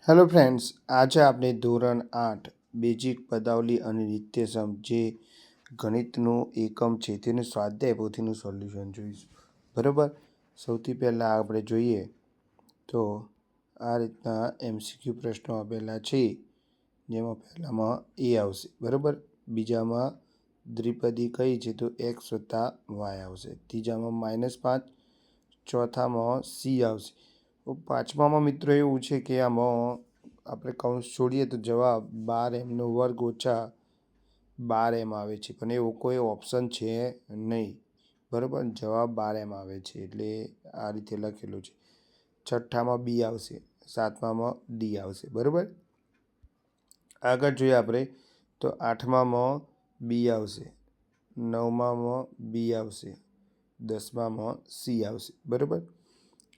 Hello friends, આજે આપણે ધોરણ 8 બેઝિક પદાવલી અને નિત્યસમ જે ગણિતનું એકમ છે તેનું સ્વાધ્યાય પોથીનું સોલ્યુશન જોઈશું. બરાબર. સૌથી પહેલાં આપણે જોઈએ તો આ રીતના MCQ પ્રશ્નો આપેલા છે, જેમાં પહેલામાં એ આવશે. બરાબર. બીજામાં દ્વિપદી કઈ છે તો x વત્તા y આવશે. ત્રીજામાં -5, ચોથામાં c આવશે. પાંચમામાં મિત્રો એવું છે કે આમાં આપણે કૌંસ છોડીએ તો જવાબ 12m² ઓછા 12m આવે છે, પણ એવો કોઈ ઓપ્શન છે નહીં. બરાબર. જવાબ 12m આવે છે, એટલે આ રીતે લખેલું છે. છઠ્ઠામાં b આવશે, સાતમામાં d આવશે. બરાબર. આગળ જોઈએ આપણે તો આઠમામાં b આવશે, નવમામાં b આવશે, દસમામાં c આવશે. બરાબર.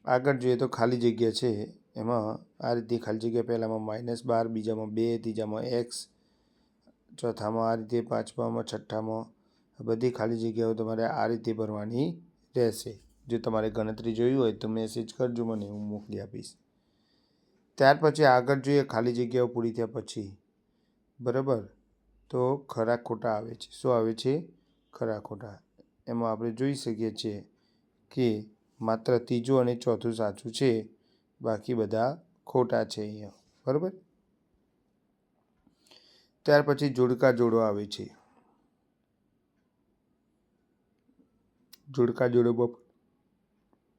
આગળ જોઈએ તો ખાલી જગ્યા છે, એમાં આ રીતે ખાલી જગ્યા પહેલામાં -12, બીજામાં 2, ત્રીજામાં x, ચોથામાં આ રીતે, પાંચમામાં, છઠ્ઠામાં બધી ખાલી જગ્યાઓ તમારે આ રીતે ભરવાની રહેશે. જો તમારે ગણતરી જોઈ હોય તો મેસેજ કરજો મને, હું મોકલી આપીશ. ત્યાર પછી આગળ જોઈએ ખાલી જગ્યાઓ પૂરી થયા પછી. બરાબર. તો ખરા ખોટા આવે છે. શું આવે છે? ખરા ખોટા. એમાં આપણે જોઈ શકીએ છીએ કે માત્ર ત્રીજું અને ચોથું સાચું છે, બાકી બધા ખોટા છે અહીંયા. બરાબર. ત્યાર પછી જોડકા જોડો આવે છે. જોડકા જોડોમાં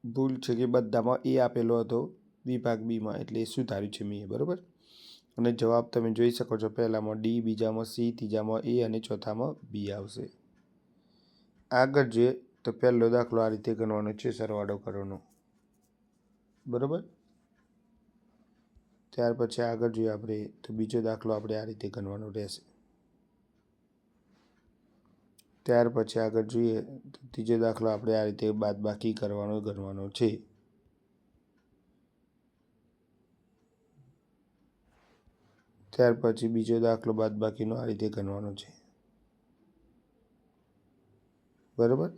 ભૂલ છે કે બધામાં એ આપેલો હતો વિભાગ બીમાં, એટલે સુધાર્યું છે મેં. બરાબર. અને જવાબ તમે જોઈ શકો છો, પહેલામાં ડી, બીજામાં સી, ત્રીજામાં એ અને ચોથામાં બી આવશે. આગળ જોઈએ તો પહેલો દાખલો આ રીતે ગણવાનો છે, સરવાળો કરવાનો. બરાબર. ત્યાર પછી આગળ જોઈએ આપણે તો બીજો દાખલો આપણે આ રીતે ગણવાનો રહેશે. ત્યાર પછી આગળ જોઈએ તો ત્રીજો દાખલો આપણે આ રીતે બાદબાકી ગણવાનો છે. ત્યાર પછી બીજો દાખલો બાદબાકીનો આ રીતે ગણવાનો છે. બરાબર.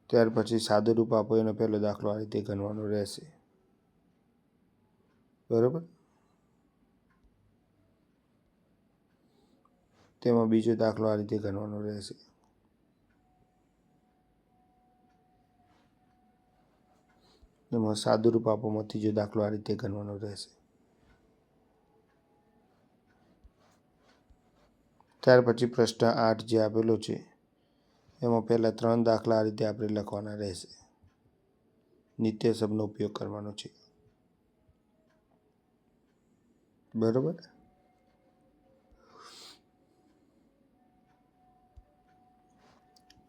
ત્યાર પછી સાદું રૂપ આપો એનો પહેલો દાખલો આ રીતે ગણવાનો રહેશે. બરાબર. તેમાં બીજો દાખલો આ રીતે ગણવાનો રહેશે. એમાં સાદું રૂપ આપોમાં ત્રીજો દાખલો આ રીતે ગણવાનો રહેશે. ત્યાર પછી પ્રશ્ન 8 જે આપેલો છે, એમાં પહેલાં 3 દાખલા આ રીતે આપણે લખવાના રહેશે. નિત્યસમનો ઉપયોગ કરવાનો છે. બરાબર.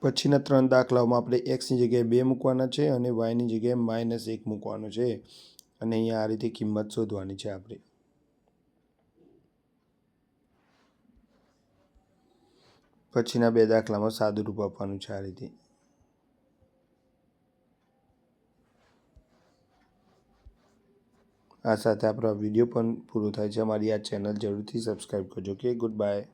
પછીના 3 દાખલાઓમાં આપણે x ની જગ્યાએ 2 મૂકવાના છે અને y ની જગ્યાએ -1 મૂકવાનું છે, અને અહીંયા આ રીતે કિંમત શોધવાની છે આપણે. પછીના 2 દાખલામાં સાદું રૂપ આપવાનું છે આ રીતે. આ સાથે આપણો વિડીયો પણ પૂરો થાય છે. અમારી આ ચેનલ જરૂરથી સબસ્ક્રાઈબ કરજો. Okay, good bye.